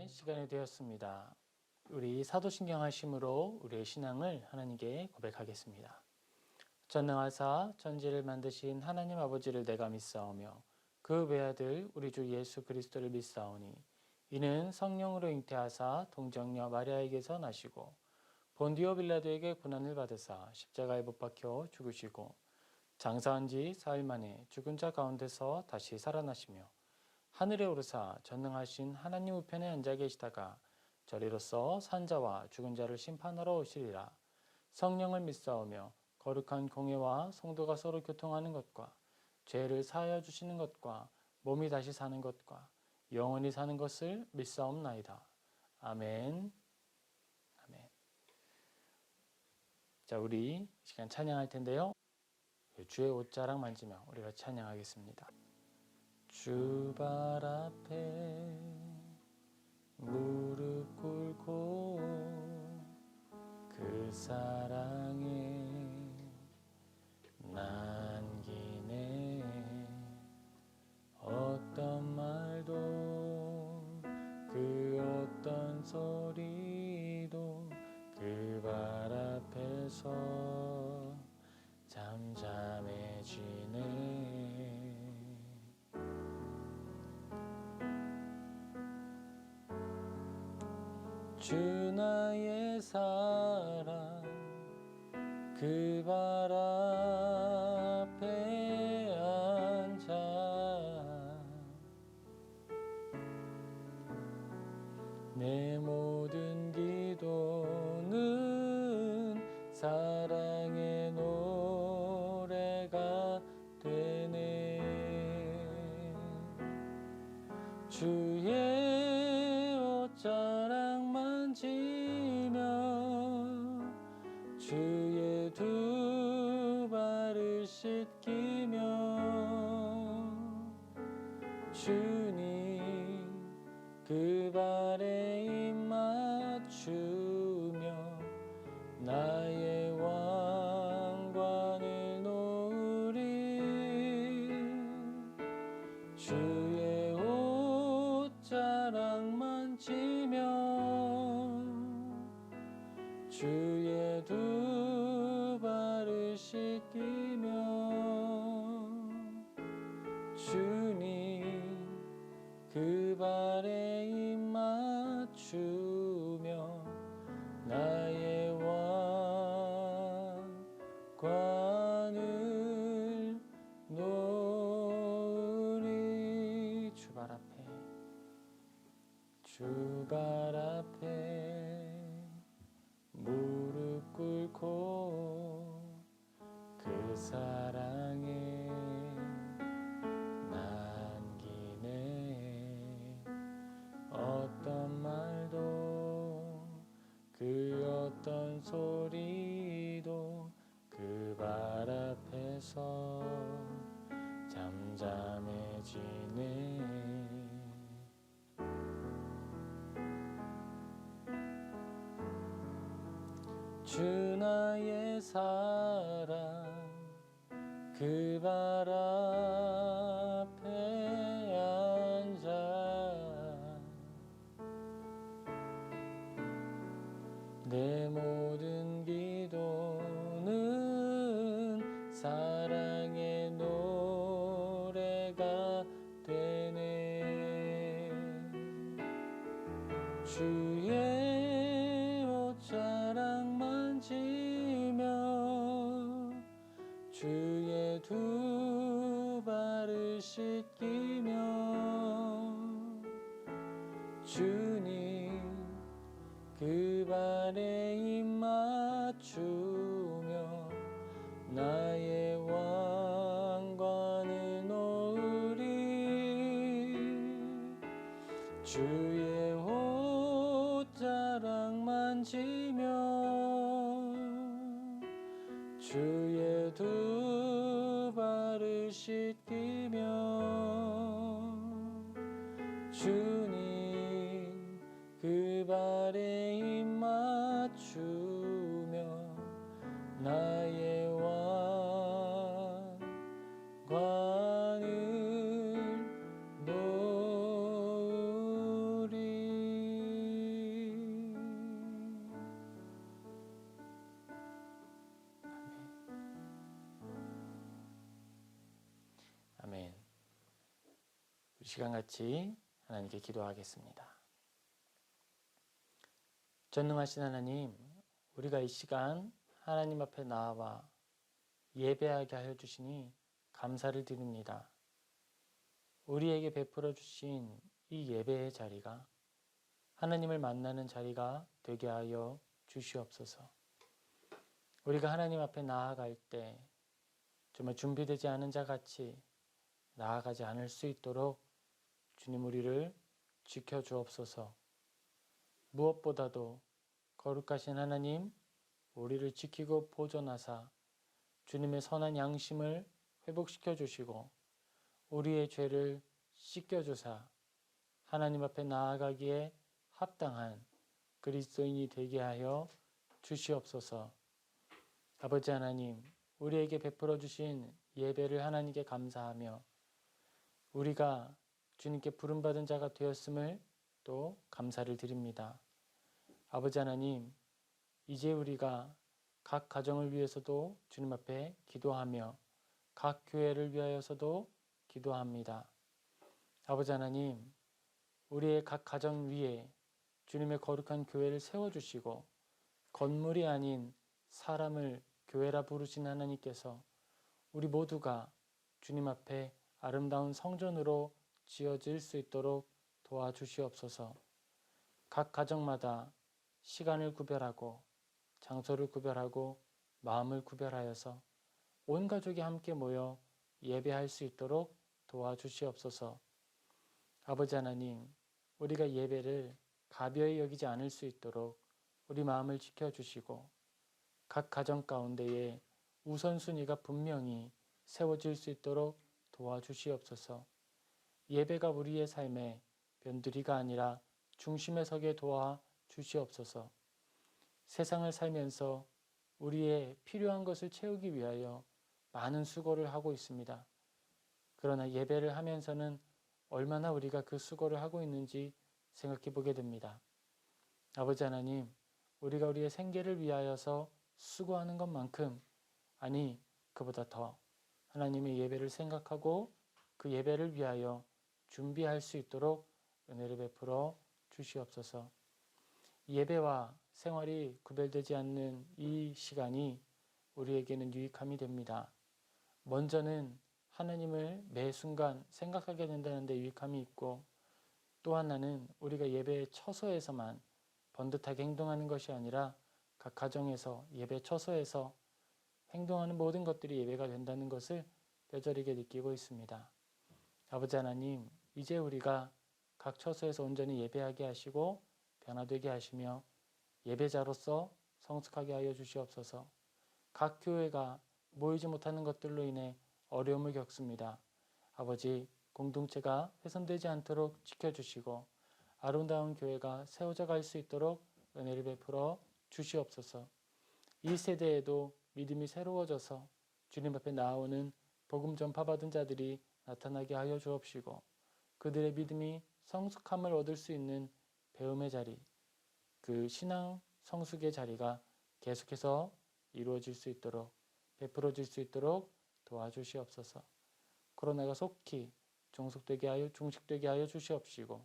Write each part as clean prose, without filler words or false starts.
기도의 시간이 되었습니다. 우리 사도신경 하심으로 우리의 신앙을 하나님께 고백하겠습니다. 전능하사 천지를 만드신 하나님 아버지를 내가 믿사오며 그 외아들 우리 주 예수 그리스도를 믿사오니 이는 성령으로 잉태하사 동정녀 마리아에게서 나시고 본디오 빌라도에게 고난을 받으사 십자가에 못 박혀 죽으시고 장사한 지 사일 만에 죽은 자 가운데서 다시 살아나시며 하늘에 오르사 전능하신 하나님 우편에 앉아 계시다가 저리로서 산자와 죽은 자를 심판하러 오시리라. 성령을 믿사오며 거룩한 공예와 성도가 서로 교통하는 것과 죄를 사하여 주시는 것과 몸이 다시 사는 것과 영원히 사는 것을 믿사옵나이다. 아멘. 아멘. 자, 우리 이 시간 찬양할 텐데요. 주의 옷자락 만지며 우리가 찬양하겠습니다. 주 발 앞에 무릎 꿇고 그 사랑에 남기네. 어떤 말도 그 어떤 소리도 그 발 앞에서 잠잠해지네. 주 나의 사랑 그 발 앞에 앉아 내 모든 기도는 사랑의 노래가 되네. 주의 옷자락 만지며 주의 두 발을 씻기며 주님 그 발에 입 맞추며 나의 왕관을 놓으리. 주의 옷자락 만지며 주의 두 발을 씻기며 주님 그 발에 입 맞추며 나의 왕관을 놓으리. 주 발 앞에 주 발 앞에 무릎 꿇고 그 사랑에 남기네. 어떤 말도 그 어떤 소리도 그 발 앞에서 잠잠해지네. 주 나의 사랑 그 발 앞에 앉아 내 모든 기도는 사랑의 노래가 되네. 주의 옷자락 만지며 주의 두 발을 씻기며 주님 그 발에 입 맞추며 나의 왕관을 놓으리. 주의 옷자락 만지며 주의 두 발을 씻기며 주님 그 발에 입 맞추며 나의 왕관을 놓으리. 시간 같이 하나님께 기도하겠습니다. 전능하신 하나님, 우리가 이 시간 하나님 앞에 나와 예배하게 하여 주시니 감사를 드립니다. 우리에게 베풀어 주신 이 예배의 자리가 하나님을 만나는 자리가 되게 하여 주시옵소서. 우리가 하나님 앞에 나아갈 때 정말 준비되지 않은 자 같이 나아가지 않을 수 있도록 주님 우리를 지켜주옵소서. 무엇보다도 거룩하신 하나님, 우리를 지키고 보존하사 주님의 선한 양심을 회복시켜 주시고 우리의 죄를 씻겨주사 하나님 앞에 나아가기에 합당한 그리스도인이 되게 하여 주시옵소서. 아버지 하나님, 우리에게 베풀어 주신 예배를 하나님께 감사하며 우리가 주님께 부름받은 자가 되었음을 또 감사를 드립니다. 아버지 하나님, 이제 우리가 각 가정을 위해서도 주님 앞에 기도하며 각 교회를 위하여서도 기도합니다. 아버지 하나님, 우리의 각 가정 위에 주님의 거룩한 교회를 세워주시고 건물이 아닌 사람을 교회라 부르신 하나님께서 우리 모두가 주님 앞에 아름다운 성전으로 지어질 수 있도록 도와주시옵소서. 각 가정마다 시간을 구별하고 장소를 구별하고 마음을 구별하여서 온 가족이 함께 모여 예배할 수 있도록 도와주시옵소서. 아버지 하나님, 우리가 예배를 가벼이 여기지 않을 수 있도록 우리 마음을 지켜주시고 각 가정 가운데에 우선순위가 분명히 세워질 수 있도록 도와주시옵소서. 예배가 우리의 삶의 변두리가 아니라 중심에 서게 도와주시옵소서. 세상을 살면서 우리의 필요한 것을 채우기 위하여 많은 수고를 하고 있습니다. 그러나 예배를 하면서는 얼마나 우리가 그 수고를 하고 있는지 생각해 보게 됩니다. 아버지 하나님, 우리가 우리의 생계를 위하여서 수고하는 것만큼 아니 그보다 더 하나님의 예배를 생각하고 그 예배를 위하여 준비할 수 있도록 은혜를 베풀어 주시옵소서. 예배와 생활이 구별되지 않는 이 시간이 우리에게는 유익함이 됩니다. 먼저는 하나님을 매 순간 생각하게 된다는 데 유익함이 있고 또 하나는 우리가 예배 처소에서만 번듯하게 행동하는 것이 아니라 각 가정에서 예배 처소에서 행동하는 모든 것들이 예배가 된다는 것을 뼈저리게 느끼고 있습니다. 아버지 하나님, 이제 우리가 각 처소에서 온전히 예배하게 하시고 변화되게 하시며 예배자로서 성숙하게 하여 주시옵소서. 각 교회가 모이지 못하는 것들로 인해 어려움을 겪습니다. 아버지, 공동체가 훼손되지 않도록 지켜주시고 아름다운 교회가 세워져 갈 수 있도록 은혜를 베풀어 주시옵소서. 이 세대에도 믿음이 새로워져서 주님 앞에 나오는 복음 전파받은 자들이 나타나게 하여 주옵시고 그들의 믿음이 성숙함을 얻을 수 있는 배움의 자리, 그 신앙 성숙의 자리가 계속해서 이루어질 수 있도록 베풀어질 수 있도록 도와주시옵소서. 코로나가 속히 종식되게 하여 주시옵시고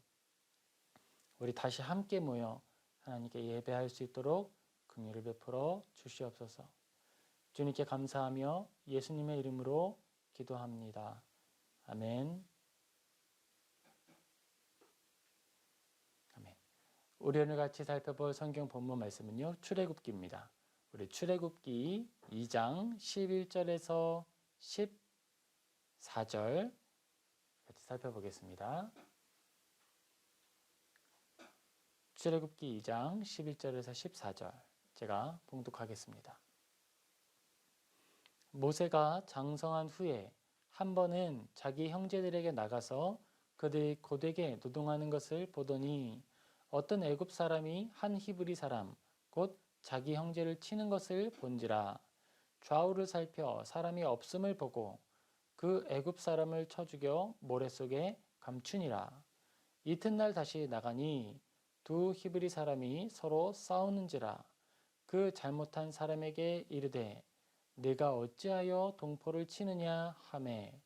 우리 다시 함께 모여 하나님께 예배할 수 있도록 긍휼을 베풀어 주시옵소서. 주님께 감사하며 예수님의 이름으로 기도합니다. 아멘. 아멘. 우리 오늘 같이 살펴볼 성경 본문 말씀은요. 출애굽기입니다. 우리 출애굽기 2장 11절에서 14절 같이 살펴보겠습니다. 출애굽기 2장 11절에서 14절 제가 봉독하겠습니다. 모세가 장성한 후에 한 번은 자기 형제들에게 나가서 그들이 고되게 노동하는 것을 보더니 어떤 애굽 사람이 한 히브리 사람 곧 자기 형제를 치는 것을 본지라. 좌우를 살펴 사람이 없음을 보고 그 애굽 사람을 쳐 죽여 모래 속에 감추니라. 이튿날 다시 나가니 두 히브리 사람이 서로 싸우는지라. 그 잘못한 사람에게 이르되 네가 어찌하여 동포를 치느냐 하매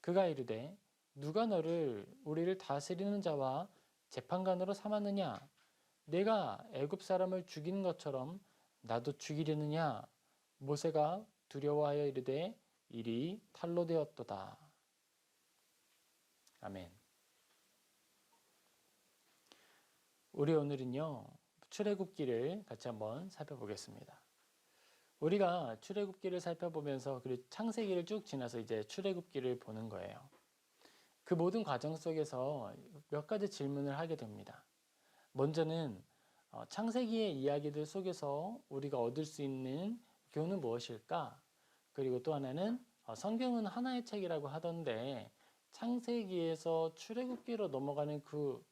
그가 이르되 누가 너를 우리를 다스리는 자와 재판관으로 삼았느냐? 내가 애굽 사람을 죽이는 것처럼 나도 죽이려느냐? 모세가 두려워하여 이르되 일이 탈로 되었도다. 아멘. 우리 오늘은요, 출애굽기를 같이 한번 살펴보겠습니다. 우리가 출애굽기를 살펴보면서 그리고 창세기를 쭉 지나서 이제 출애굽기를 보는 거예요. 그 모든 과정 속에서 몇 가지 질문을 하게 됩니다. 먼저는 창세기의 이야기들 속에서 우리가 얻을 수 있는 교훈은 무엇일까? 그리고 또 하나는 성경은 하나의 책이라고 하던데 창세기에서 출애굽기로 넘어가는 그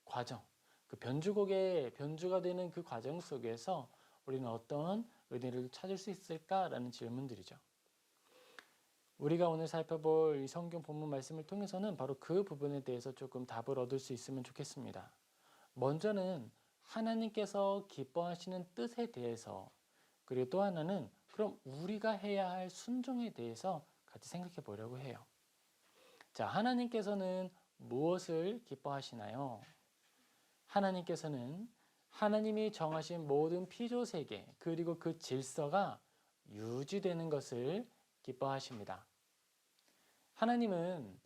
과정, 그 변주가 되는 그 과정 속에서 우리는 어떤 은혜를 찾을 수 있을까라는 질문들이죠. 우리가 오늘 살펴볼 이 성경 본문 말씀을 통해서는 바로 그 부분에 대해서 조금 답을 얻을 수 있으면 좋겠습니다. 먼저는 하나님께서 기뻐하시는 뜻에 대해서, 그리고 또 하나는 그럼 우리가 해야 할 순종에 대해서 같이 생각해 보려고 해요. 자, 하나님께서는 무엇을 기뻐하시나요? 하나님께서는 하나님이 정하신 모든 피조세계 그리고 그 질서가 유지되는 것을 기뻐하십니다. 하나님은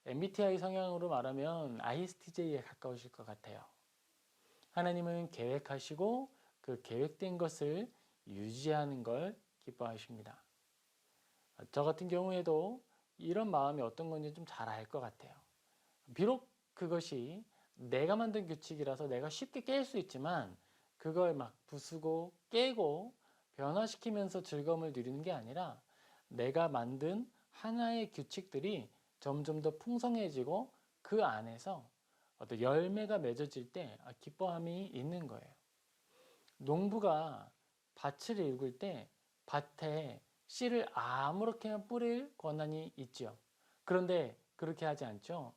MBTI 성향으로 말하면 ISTJ에 가까우실 것 같아요. 하나님은 계획하시고 그 계획된 것을 유지하는 걸 기뻐하십니다. 저 같은 경우에도 이런 마음이 어떤 건지 좀 잘 알 것 같아요. 비록 그것이 내가 만든 규칙이라서 내가 쉽게 깰 수 있지만 그걸 막 부수고 깨고 변화시키면서 즐거움을 누리는 게 아니라 내가 만든 하나의 규칙들이 점점 더 풍성해지고 그 안에서 어떤 열매가 맺어질 때 기뻐함이 있는 거예요. 농부가 밭을 일굴 때 밭에 씨를 아무렇게나 뿌릴 권한이 있죠. 그런데 그렇게 하지 않죠.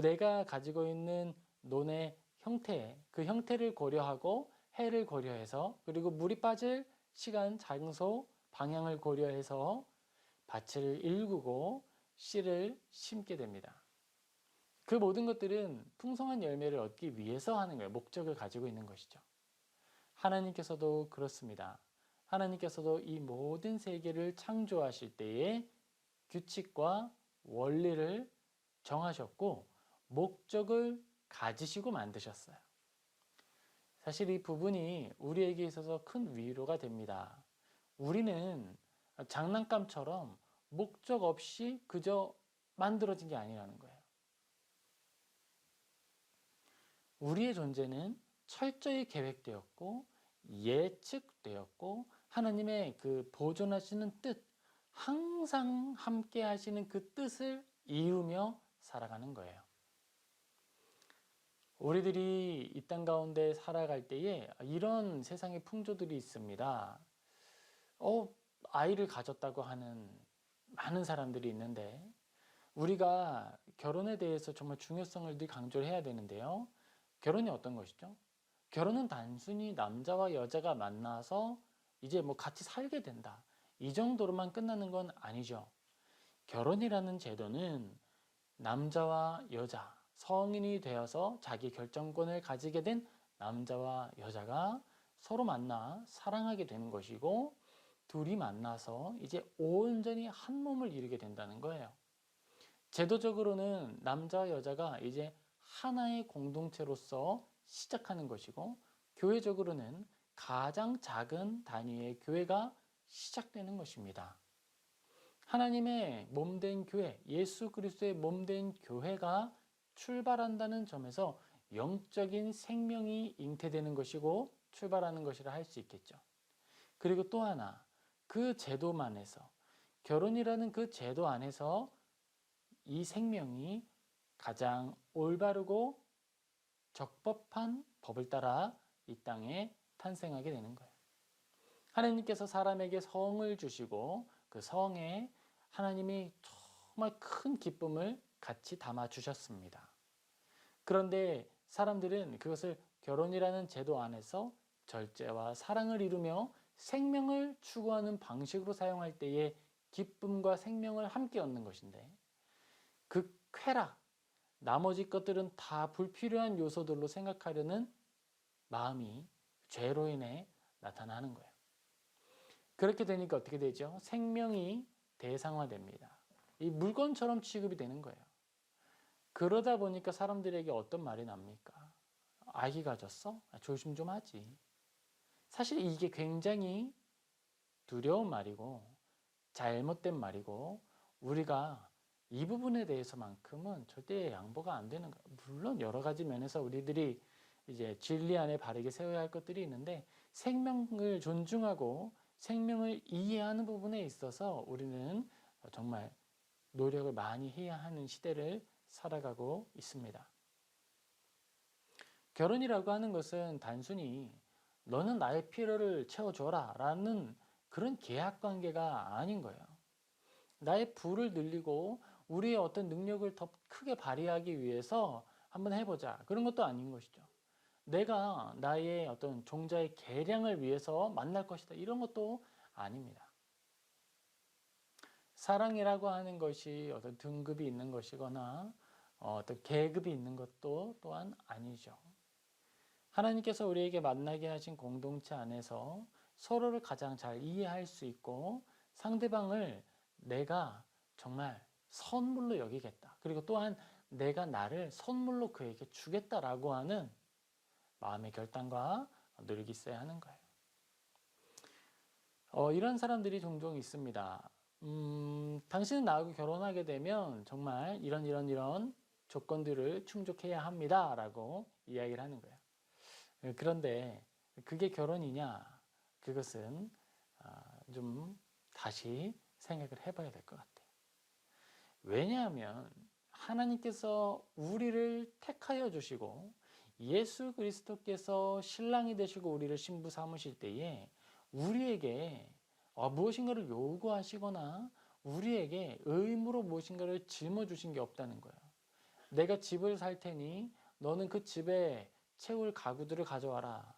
내가 가지고 있는 논의 형태, 그 형태를 고려하고 해를 고려해서 그리고 물이 빠질 시간, 장소, 방향을 고려해서 밭을 일구고 씨를 심게 됩니다. 그 모든 것들은 풍성한 열매를 얻기 위해서 하는 거예요. 목적을 가지고 있는 것이죠. 하나님께서도 그렇습니다. 하나님께서도 이 모든 세계를 창조하실 때에 규칙과 원리를 정하셨고 목적을 가지시고 만드셨어요. 사실 이 부분이 우리에게 있어서 큰 위로가 됩니다. 우리는 장난감처럼 목적 없이 그저 만들어진 게 아니라는 거예요. 우리의 존재는 철저히 계획되었고 예측되었고 하나님의 그 보존하시는 뜻, 항상 함께 하시는 그 뜻을 이루며 살아가는 거예요. 우리들이 이 땅 가운데 살아갈 때에 이런 세상의 풍조들이 있습니다. 아이를 가졌다고 하는 많은 사람들이 있는데 우리가 결혼에 대해서 정말 중요성을 늘 강조를 해야 되는데요. 결혼이 어떤 것이죠? 결혼은 단순히 남자와 여자가 만나서 이제 뭐 같이 살게 된다. 이 정도로만 끝나는 건 아니죠. 결혼이라는 제도는 남자와 여자, 성인이 되어서 자기 결정권을 가지게 된 남자와 여자가 서로 만나 사랑하게 되는 것이고 둘이 만나서 이제 온전히 한 몸을 이루게 된다는 거예요. 제도적으로는 남자와 여자가 이제 하나의 공동체로서 시작하는 것이고 교회적으로는 가장 작은 단위의 교회가 시작되는 것입니다. 하나님의 몸된 교회, 예수 그리스도의 몸된 교회가 출발한다는 점에서 영적인 생명이 잉태되는 것이고 출발하는 것이라 할 수 있겠죠. 그리고 또 하나, 그 제도만에서 결혼이라는 그 제도 안에서 이 생명이 가장 올바르고 적법한 법을 따라 이 땅에 탄생하게 되는 거예요. 하나님께서 사람에게 성을 주시고 그 성에 하나님이 정말 큰 기쁨을 같이 담아 주셨습니다. 그런데 사람들은 그것을 결혼이라는 제도 안에서 절제와 사랑을 이루며 생명을 추구하는 방식으로 사용할 때에 기쁨과 생명을 함께 얻는 것인데 그 쾌락, 나머지 것들은 다 불필요한 요소들로 생각하려는 마음이 죄로 인해 나타나는 거예요. 그렇게 되니까 어떻게 되죠? 생명이 대상화됩니다. 이 물건처럼 취급이 되는 거예요. 그러다 보니까 사람들에게 어떤 말이 납니까? 아기 가졌어? 조심 좀 하지. 사실 이게 굉장히 두려운 말이고 잘못된 말이고 우리가 이 부분에 대해서만큼은 절대 양보가 안 되는 거예요. 물론 여러 가지 면에서 우리들이 이제 진리 안에 바르게 세워야 할 것들이 있는데 생명을 존중하고 생명을 이해하는 부분에 있어서 우리는 정말 노력을 많이 해야 하는 시대를 살아가고 있습니다. 결혼이라고 하는 것은 단순히 너는 나의 필요를 채워줘라 라는 그런 계약 관계가 아닌 거예요. 나의 부를 늘리고 우리의 어떤 능력을 더 크게 발휘하기 위해서 한번 해보자. 그런 것도 아닌 것이죠. 내가 나의 어떤 종자의 계량을 위해서 만날 것이다. 이런 것도 아닙니다. 사랑이라고 하는 것이 어떤 등급이 있는 것이거나 어떤 계급이 있는 것도 또한 아니죠. 하나님께서 우리에게 만나게 하신 공동체 안에서 서로를 가장 잘 이해할 수 있고 상대방을 내가 정말 선물로 여기겠다. 그리고 또한 내가 나를 선물로 그에게 주겠다라고 하는 마음의 결단과 노력이 있어야 하는 거예요. 이런 사람들이 종종 있습니다. 당신은 나하고 결혼하게 되면 정말 이런 조건들을 충족해야 합니다. 라고 이야기를 하는 거예요. 그런데 그게 결혼이냐? 그것은 좀 다시 생각을 해봐야 될 것 같아요. 왜냐하면 하나님께서 우리를 택하여 주시고 예수 그리스도께서 신랑이 되시고 우리를 신부 삼으실 때에 우리에게 무엇인가를 요구하시거나 우리에게 의무로 무엇인가를 짊어주신 게 없다는 거예요. 내가 집을 살 테니 너는 그 집에 채울 가구들을 가져와라.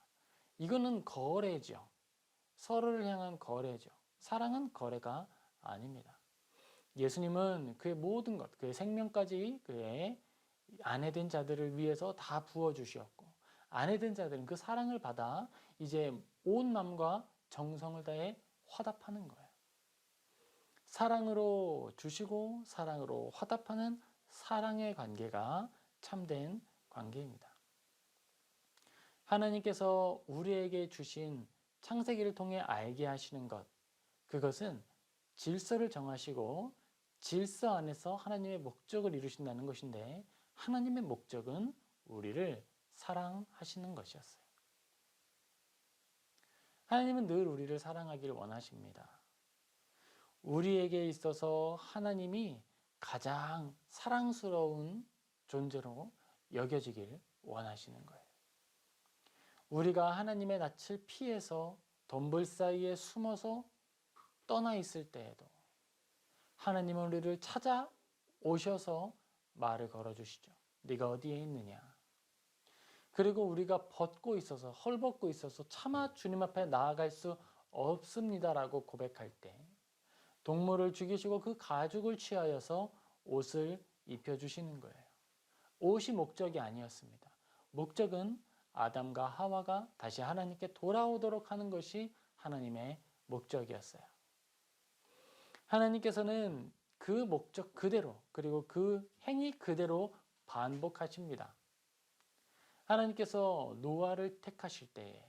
이거는 거래죠. 서로를 향한 거래죠. 사랑은 거래가 아닙니다. 예수님은 그의 모든 것, 그의 생명까지 그의 아내된 자들을 위해서 다 부어주셨고 아내된 자들은 그 사랑을 받아 이제 온 마음과 정성을 다해 화답하는 거예요. 사랑으로 주시고 사랑으로 화답하는 사랑의 관계가 참된 관계입니다. 하나님께서 우리에게 주신 창세기를 통해 알게 하시는 것, 그것은 질서를 정하시고 질서 안에서 하나님의 목적을 이루신다는 것인데 하나님의 목적은 우리를 사랑하시는 것이었어요. 하나님은 늘 우리를 사랑하기를 원하십니다. 우리에게 있어서 하나님이 가장 사랑스러운 존재로 여겨지길 원하시는 거예요. 우리가 하나님의 낯을 피해서 덤불 사이에 숨어서 떠나 있을 때에도 하나님은 우리를 찾아오셔서 말을 걸어주시죠. 네가 어디에 있느냐. 그리고 우리가 벗고 있어서 헐벗고 있어서 차마 주님 앞에 나아갈 수 없습니다라고 고백할 때 동물을 죽이시고 그 가죽을 취하여서 옷을 입혀주시는 거예요. 옷이 목적이 아니었습니다. 목적은 아담과 하와가 다시 하나님께 돌아오도록 하는 것이 하나님의 목적이었어요. 하나님께서는 그 목적 그대로 그리고 그 행위 그대로 반복하십니다. 하나님께서 노아를 택하실 때에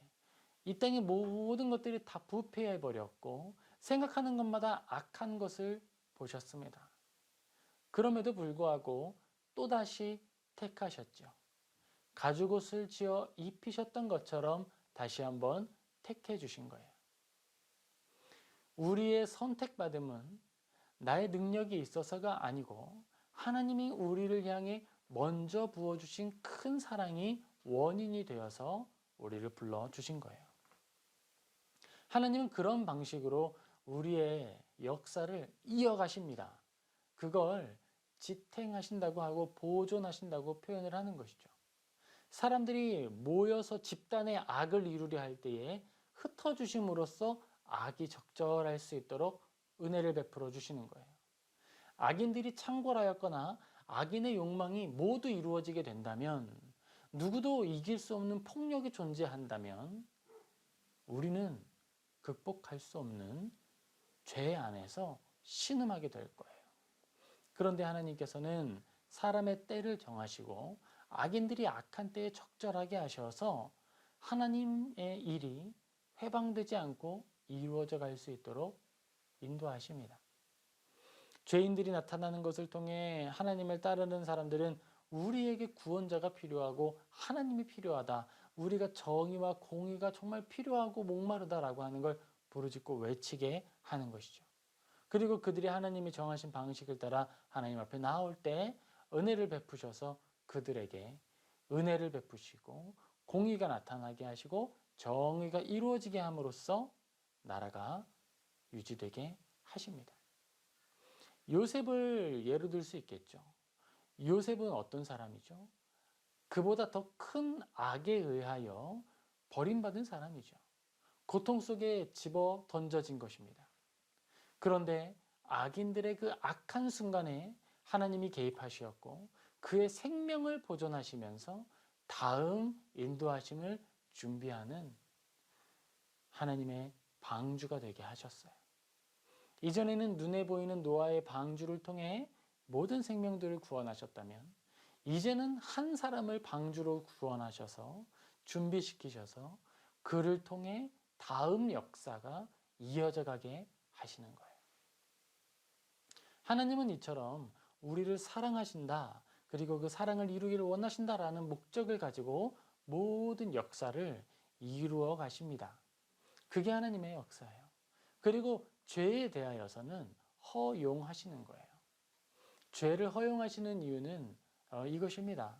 이 땅의 모든 것들이 다 부패해 버렸고 생각하는 것마다 악한 것을 보셨습니다. 그럼에도 불구하고 또다시 택하셨죠. 가죽옷을 지어 입히셨던 것처럼 다시 한번 택해 주신 거예요. 우리의 선택받음은 나의 능력이 있어서가 아니고 하나님이 우리를 향해 먼저 부어주신 큰 사랑이 원인이 되어서 우리를 불러주신 거예요. 하나님은 그런 방식으로 우리의 역사를 이어가십니다. 그걸 지탱하신다고 하고 보존하신다고 표현을 하는 것이죠. 사람들이 모여서 집단의 악을 이루려 할 때에 흩어주심으로써 악이 적절할 수 있도록 은혜를 베풀어 주시는 거예요. 악인들이 창궐하였거나 악인의 욕망이 모두 이루어지게 된다면, 누구도 이길 수 없는 폭력이 존재한다면 우리는 극복할 수 없는 죄 안에서 신음하게 될 거예요. 그런데 하나님께서는 사람의 때를 정하시고 악인들이 악한 때에 적절하게 하셔서 하나님의 일이 회방되지 않고 이루어져 갈 수 있도록 인도하십니다. 죄인들이 나타나는 것을 통해 하나님을 따르는 사람들은 우리에게 구원자가 필요하고 하나님이 필요하다. 우리가 정의와 공의가 정말 필요하고 목마르다라고 하는 걸 부르짖고 외치게 하는 것이죠. 그리고 그들이 하나님이 정하신 방식을 따라 하나님 앞에 나올 때 은혜를 베푸셔서 그들에게 은혜를 베푸시고 공의가 나타나게 하시고 정의가 이루어지게 함으로써 나라가 유지되게 하십니다. 요셉을 예로 들 수 있겠죠. 요셉은 어떤 사람이죠? 그보다 더 큰 악에 의하여 버림받은 사람이죠. 고통 속에 집어 던져진 것입니다. 그런데 악인들의 그 악한 순간에 하나님이 개입하셨고 그의 생명을 보존하시면서 다음 인도하심을 준비하는 하나님의 방주가 되게 하셨어요. 이전에는 눈에 보이는 노아의 방주를 통해 모든 생명들을 구원하셨다면 이제는 한 사람을 방주로 구원하셔서 준비시키셔서 그를 통해 다음 역사가 이어져 가게 하시는 거예요. 하나님은 이처럼 우리를 사랑하신다, 그리고 그 사랑을 이루기를 원하신다라는 목적을 가지고 모든 역사를 이루어 가십니다. 그게 하나님의 역사예요. 그리고 죄에 대하여서는 허용하시는 거예요. 죄를 허용하시는 이유는 이것입니다.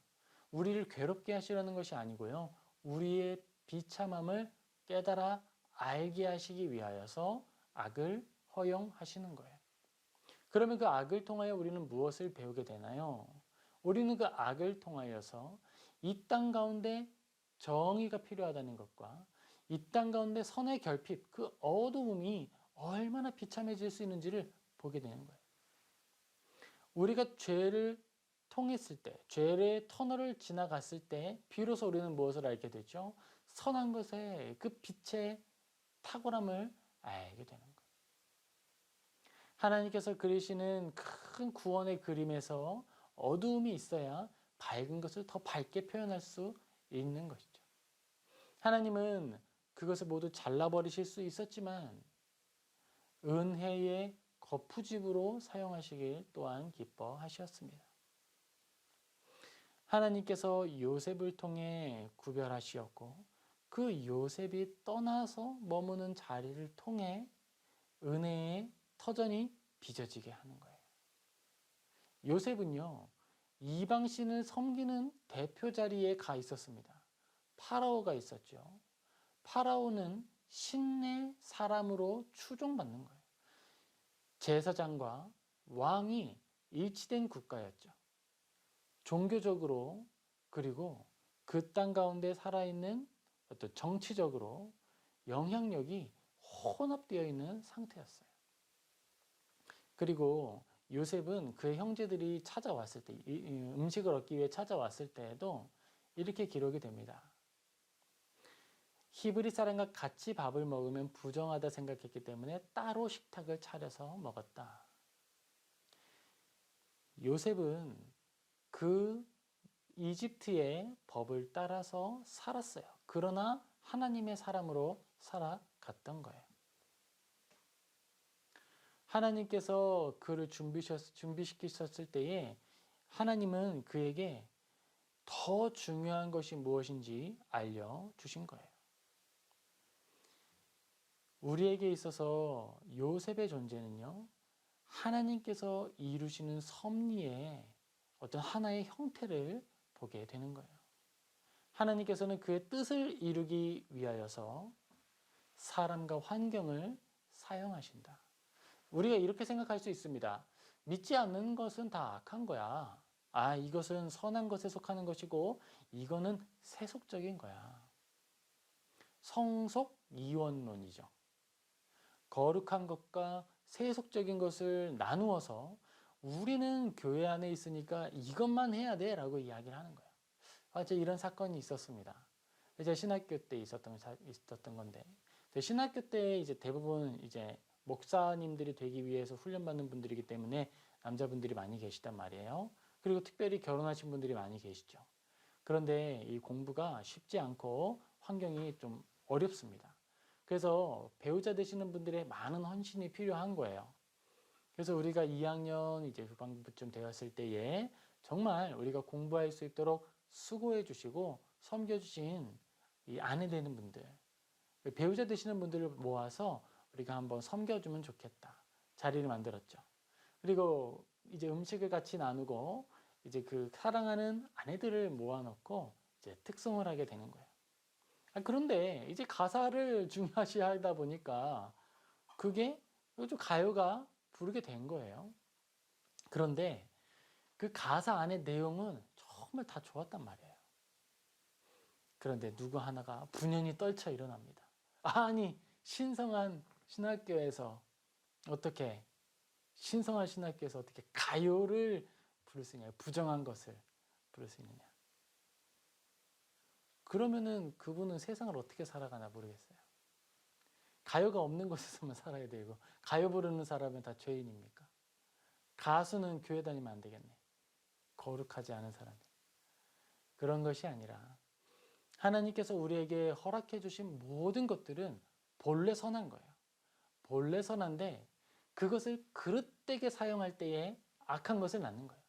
우리를 괴롭게 하시려는 것이 아니고요. 우리의 비참함을 깨달아 알게 하시기 위하여서 악을 허용하시는 거예요. 그러면 그 악을 통하여 우리는 무엇을 배우게 되나요? 우리는 그 악을 통하여서 이 땅 가운데 정의가 필요하다는 것과 이 땅 가운데 선의 결핍, 그 어두움이 얼마나 비참해질 수 있는지를 보게 되는 거예요. 우리가 죄를 통했을 때, 죄의 터널을 지나갔을 때 비로소 우리는 무엇을 알게 되죠? 선한 것의 그 빛의 탁월함을 알게 되는 거예요. 하나님께서 그리시는 큰 구원의 그림에서 어두움이 있어야 밝은 것을 더 밝게 표현할 수 있는 것이죠. 하나님은 그것을 모두 잘라버리실 수 있었지만 은혜의 거푸집으로 사용하시길 또한 기뻐하셨습니다. 하나님께서 요셉을 통해 구별하시었고 그 요셉이 떠나서 머무는 자리를 통해 은혜의 터전이 빚어지게 하는 거예요. 요셉은요, 이방신을 섬기는 대표 자리에 가 있었습니다. 파라오가 있었죠. 파라오는 신의 사람으로 추종받는 거예요. 제사장과 왕이 일치된 국가였죠. 종교적으로 그리고 그 땅 가운데 살아있는 어떤 정치적으로 영향력이 혼합되어 있는 상태였어요. 그리고 요셉은 그의 형제들이 찾아왔을 때, 음식을 얻기 위해 찾아왔을 때에도 이렇게 기록이 됩니다. 히브리 사람과 같이 밥을 먹으면 부정하다 생각했기 때문에 따로 식탁을 차려서 먹었다. 요셉은 그 이집트의 법을 따라서 살았어요. 그러나 하나님의 사람으로 살아갔던 거예요. 하나님께서 그를 준비시키셨을 때에 하나님은 그에게 더 중요한 것이 무엇인지 알려주신 거예요. 우리에게 있어서 요셉의 존재는요, 하나님께서 이루시는 섭리의 어떤 하나의 형태를 보게 되는 거예요. 하나님께서는 그의 뜻을 이루기 위하여서 사람과 환경을 사용하신다. 우리가 이렇게 생각할 수 있습니다. 믿지 않는 것은 다 악한 거야. 이것은 선한 것에 속하는 것이고 이거는 세속적인 거야. 성속 이원론이죠. 거룩한 것과 세속적인 것을 나누어서 우리는 교회 안에 있으니까 이것만 해야 돼 라고 이야기를 하는 거예요. 이제 이런 사건이 있었습니다. 이제 신학교 때 있었던 건데, 신학교 때 이제 대부분 이제 목사님들이 되기 위해서 훈련받는 분들이기 때문에 남자분들이 많이 계시단 말이에요. 그리고 특별히 결혼하신 분들이 많이 계시죠. 그런데 이 공부가 쉽지 않고 환경이 좀 어렵습니다. 그래서 배우자 되시는 분들의 많은 헌신이 필요한 거예요. 그래서 우리가 2학년 이제 후반부쯤 되었을 때에 정말 우리가 공부할 수 있도록 수고해 주시고 섬겨 주신 이 아내 되는 분들, 배우자 되시는 분들을 모아서 우리가 한번 섬겨주면 좋겠다. 자리를 만들었죠. 그리고 이제 음식을 같이 나누고 이제 그 사랑하는 아내들을 모아놓고 이제 특송을 하게 되는 거예요. 그런데 이제 가사를 중요시 하다 보니까 그게 좀 가요가 부르게 된 거예요. 그런데 그 가사 안의 내용은 정말 다 좋았단 말이에요. 그런데 누구 하나가 분연히 떨쳐 일어납니다. 아니, 신성한 신학교에서 어떻게 가요를 부를 수 있냐, 부정한 것을 부를 수 있느냐. 그러면은 그분은 세상을 어떻게 살아가나 모르겠어요. 가요가 없는 곳에서만 살아야 되고, 가요 부르는 사람은 다 죄인입니까? 가수는 교회 다니면 안 되겠네. 거룩하지 않은 사람이. 그런 것이 아니라 하나님께서 우리에게 허락해 주신 모든 것들은 본래 선한 거예요. 본래 선한데 그것을 그릇되게 사용할 때에 악한 것을 낳는 거예요.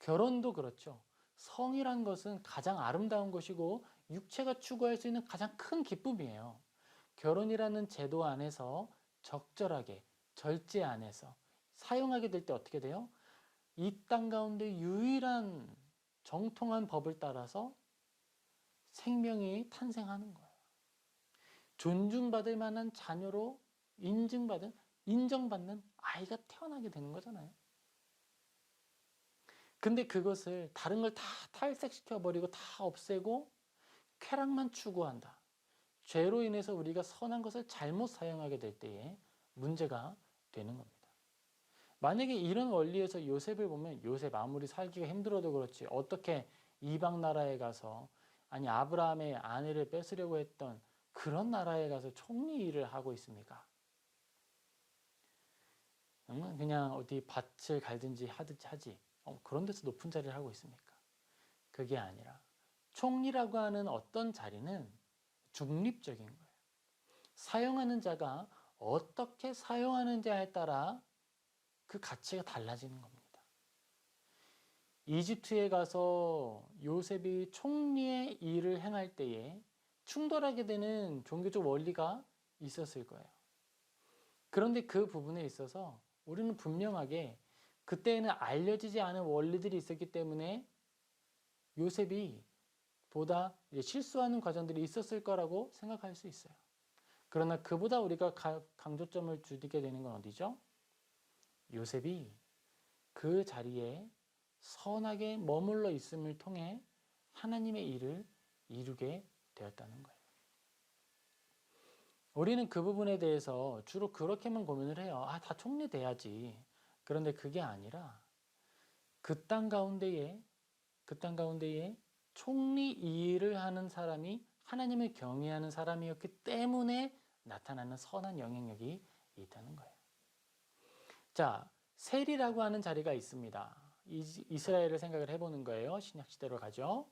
결혼도 그렇죠. 성이란 것은 가장 아름다운 것이고 육체가 추구할 수 있는 가장 큰 기쁨이에요. 결혼이라는 제도 안에서 적절하게 절제 안에서 사용하게 될 때 어떻게 돼요? 이 땅 가운데 유일한 정통한 법을 따라서 생명이 탄생하는 거예요. 존중받을 만한 자녀로 인정받는 아이가 태어나게 되는 거잖아요. 근데 그것을 다른 걸 다 탈색시켜버리고 다 없애고 쾌락만 추구한다. 죄로 인해서 우리가 선한 것을 잘못 사용하게 될 때에 문제가 되는 겁니다. 만약에 이런 원리에서 요셉을 보면 요셉 아무리 살기가 힘들어도 그렇지 어떻게 이방 나라에 가서 아니 아브라함의 아내를 뺏으려고 했던 그런 나라에 가서 총리 일을 하고 있습니까? 그냥 어디 밭을 갈든지 하듯이 하지 그런 데서 높은 자리를 하고 있습니까? 그게 아니라 총리라고 하는 어떤 자리는 중립적인 거예요. 사용하는 자가 어떻게 사용하는지에 따라 그 가치가 달라지는 겁니다. 이집트에 가서 요셉이 총리의 일을 행할 때에 충돌하게 되는 종교적 원리가 있었을 거예요. 그런데 그 부분에 있어서 우리는 분명하게 그때에는 알려지지 않은 원리들이 있었기 때문에 요셉이 보다 실수하는 과정들이 있었을 거라고 생각할 수 있어요. 그러나 그보다 우리가 강조점을 두게 되는 건 어디죠? 요셉이 그 자리에 선하게 머물러 있음을 통해 하나님의 일을 이루게 되었다는 거예요. 우리는 그 부분에 대해서 주로 그렇게만 고민을 해요. 다 총리 돼야지. 그런데 그게 아니라 그 땅 가운데에 총리 일을 하는 사람이 하나님을 경외하는 사람이었기 때문에 나타나는 선한 영향력이 있다는 거예요. 자, 셀이라고 하는 자리가 있습니다. 이스라엘을 생각을 해보는 거예요. 신약시대로 가죠.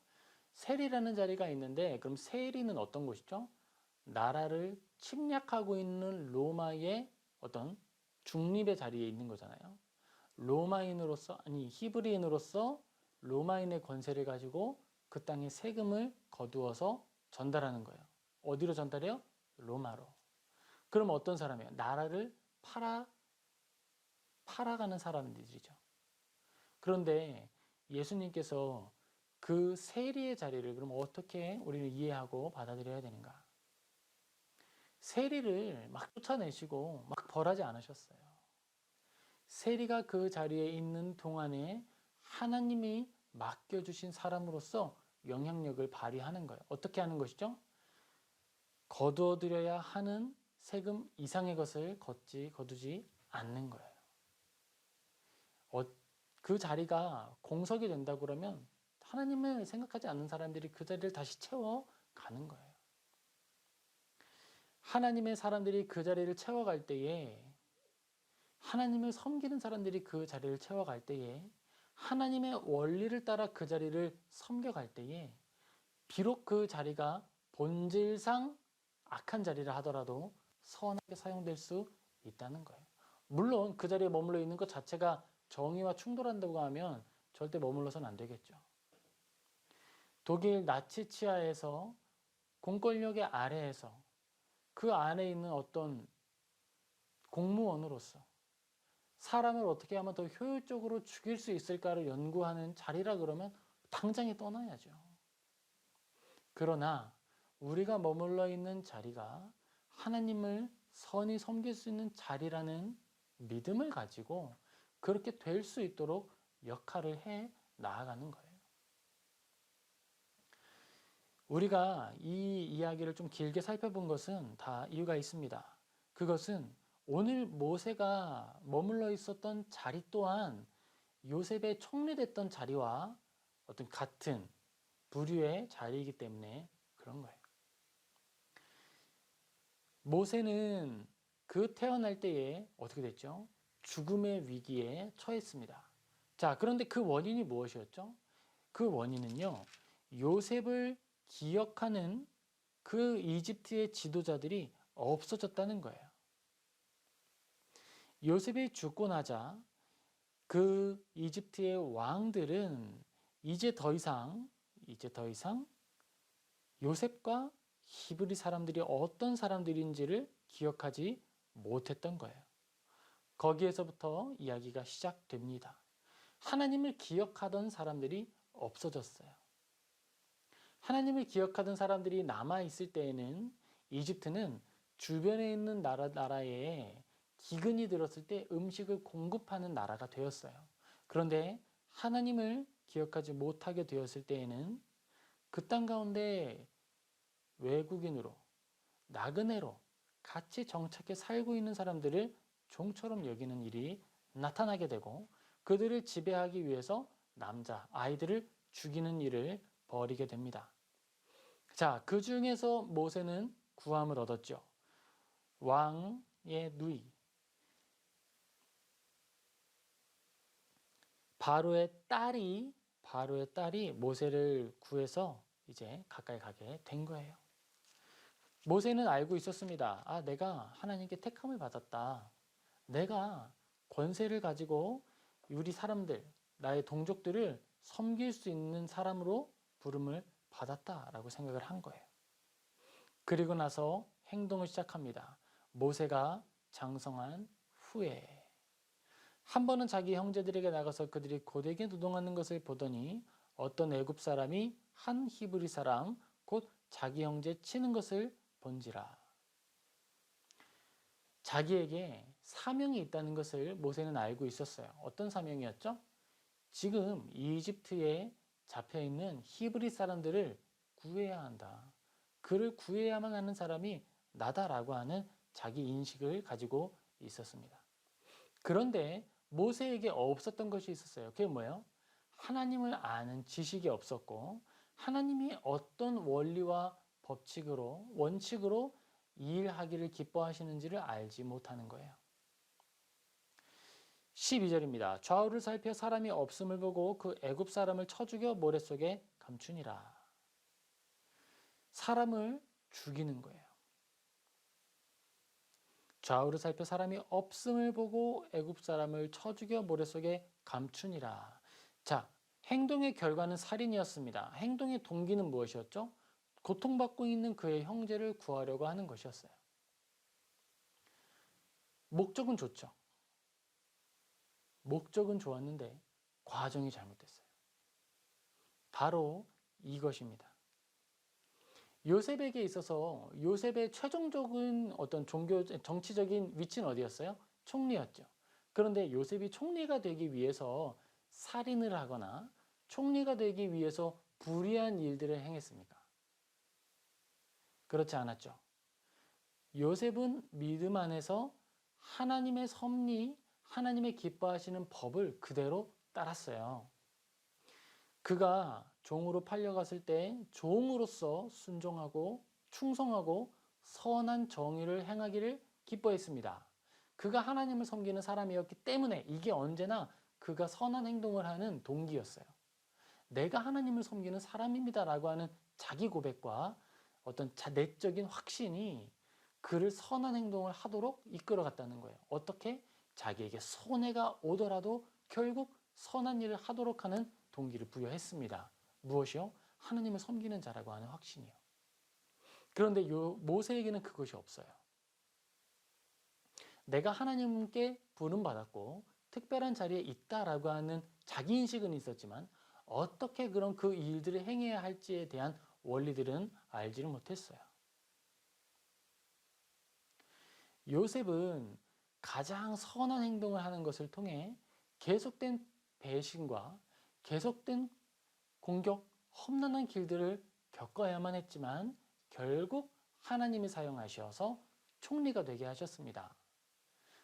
셀이라는 자리가 있는데 그럼 셀이는 어떤 곳이죠? 나라를 침략하고 있는 로마의 어떤 중립의 자리에 있는 거잖아요. 히브리인으로서 로마인의 권세를 가지고 그 땅에 세금을 거두어서 전달하는 거예요. 어디로 전달해요? 로마로. 그럼 어떤 사람이에요? 나라를 팔아가는 사람들이죠. 그런데 예수님께서 그 세리의 자리를 그럼 어떻게 우리는 이해하고 받아들여야 되는가? 세리를 막 쫓아내시고 막 벌하지 않으셨어요. 세리가 그 자리에 있는 동안에 하나님이 맡겨주신 사람으로서 영향력을 발휘하는 거예요. 어떻게 하는 것이죠? 거두어들여야 하는 세금 이상의 것을 거두지 않는 거예요. 그 자리가 공석이 된다 그러면 하나님을 생각하지 않는 사람들이 그 자리를 다시 채워가는 거예요. 하나님의 사람들이 그 자리를 채워갈 때에, 하나님을 섬기는 사람들이 그 자리를 채워갈 때에, 하나님의 원리를 따라 그 자리를 섬겨갈 때에 비록 그 자리가 본질상 악한 자리를 하더라도 선하게 사용될 수 있다는 거예요. 물론 그 자리에 머물러 있는 것 자체가 정의와 충돌한다고 하면 절대 머물러서는 안 되겠죠. 독일 나치 치하에서 공권력의 아래에서 그 안에 있는 어떤 공무원으로서 사람을 어떻게 하면 더 효율적으로 죽일 수 있을까를 연구하는 자리라 그러면 당장에 떠나야죠. 그러나 우리가 머물러 있는 자리가 하나님을 선히 섬길 수 있는 자리라는 믿음을 가지고 그렇게 될 수 있도록 역할을 해 나아가는 거예요. 우리가 이 이야기를 좀 길게 살펴본 것은 다 이유가 있습니다. 그것은 오늘 모세가 머물러 있었던 자리 또한 요셉의 총리됐던 자리와 어떤 같은 부류의 자리이기 때문에 그런 거예요. 모세는 그 태어날 때에 어떻게 됐죠? 죽음의 위기에 처했습니다. 자, 그런데 그 원인이 무엇이었죠? 그 원인은요, 요셉을 기억하는 그 이집트의 지도자들이 없어졌다는 거예요. 요셉이 죽고 나자 그 이집트의 왕들은 이제 더 이상 요셉과 히브리 사람들이 어떤 사람들인지를 기억하지 못했던 거예요. 거기에서부터 이야기가 시작됩니다. 하나님을 기억하던 사람들이 없어졌어요. 하나님을 기억하던 사람들이 남아있을 때에는 이집트는 주변에 있는 나라에 기근이 들었을 때 음식을 공급하는 나라가 되었어요. 그런데 하나님을 기억하지 못하게 되었을 때에는 그 땅 가운데 외국인으로, 나그네로 같이 정착해 살고 있는 사람들을 종처럼 여기는 일이 나타나게 되고 그들을 지배하기 위해서 남자, 아이들을 죽이는 일을 벌이게 됩니다. 자, 그 중에서 모세는 구함을 얻었죠. 왕의 누이, 바로의 딸이 모세를 구해서 이제 가까이 가게 된 거예요. 모세는 알고 있었습니다. 아, 내가 하나님께 택함을 받았다. 내가 권세를 가지고 우리 사람들, 나의 동족들을 섬길 수 있는 사람으로 부름을 받았다라고 생각을 한 거예요. 그리고 나서 행동을 시작합니다. 모세가 장성한 후에 한 번은 자기 형제들에게 나가서 그들이 고되게 노동하는 것을 보더니 어떤 애굽 사람이 한 히브리 사람 곧 자기 형제 치는 것을 본지라. 자기에게 사명이 있다는 것을 모세는 알고 있었어요. 어떤 사명이었죠? 지금 이집트에 잡혀있는 히브리 사람들을 구해야 한다. 그를 구해야만 하는 사람이 나다라고 하는 자기 인식을 가지고 있었습니다. 그런데 모세에게 없었던 것이 있었어요. 그게 뭐예요? 하나님을 아는 지식이 없었고 하나님이 어떤 원리와 원칙으로 일하기를 기뻐하시는지를 알지 못하는 거예요. 12절입니다. 좌우를 살펴 사람이 없음을 보고 그 애굽 사람을 쳐 죽여 모래 속에 감추니라. 사람을 죽이는 거예요. 좌우를 살펴 사람이 없음을 보고 애굽 사람을 쳐 죽여 모래 속에 감추니라. 자, 행동의 결과는 살인이었습니다. 행동의 동기는 무엇이었죠? 고통받고 있는 그의 형제를 구하려고 하는 것이었어요. 목적은 좋죠. 목적은 좋았는데 과정이 잘못됐어요. 바로 이것입니다. 요셉에게 있어서 요셉의 최종적인 어떤 정치적인 위치는 어디였어요? 총리였죠. 그런데 요셉이 총리가 되기 위해서 살인을 하거나 총리가 되기 위해서 불의한 일들을 행했습니까? 그렇지 않았죠. 요셉은 믿음 안에서 하나님의 섭리, 하나님의 기뻐하시는 법을 그대로 따랐어요. 그가 종으로 팔려갔을 때 종으로서 순종하고 충성하고 선한 정의를 행하기를 기뻐했습니다. 그가 하나님을 섬기는 사람이었기 때문에 이게 언제나 그가 선한 행동을 하는 동기였어요. 내가 하나님을 섬기는 사람입니다라고 하는 자기 고백과 어떤 내적인 확신이 그를 선한 행동을 하도록 이끌어갔다는 거예요. 어떻게? 자기에게 손해가 오더라도 결국 선한 일을 하도록 하는 동기를 부여했습니다. 무엇이요? 하나님을 섬기는 자라고 하는 확신이요. 그런데 모세에게는 그것이 없어요. 내가 하나님께 부름받았고 특별한 자리에 있다라고 하는 자기인식은 있었지만 어떻게 그런 그 일들을 행해야 할지에 대한 원리들은 알지를 못했어요. 요셉은 가장 선한 행동을 하는 것을 통해 계속된 배신과 계속된 공격, 험난한 길들을 겪어야만 했지만 결국 하나님이 사용하셔서 총리가 되게 하셨습니다.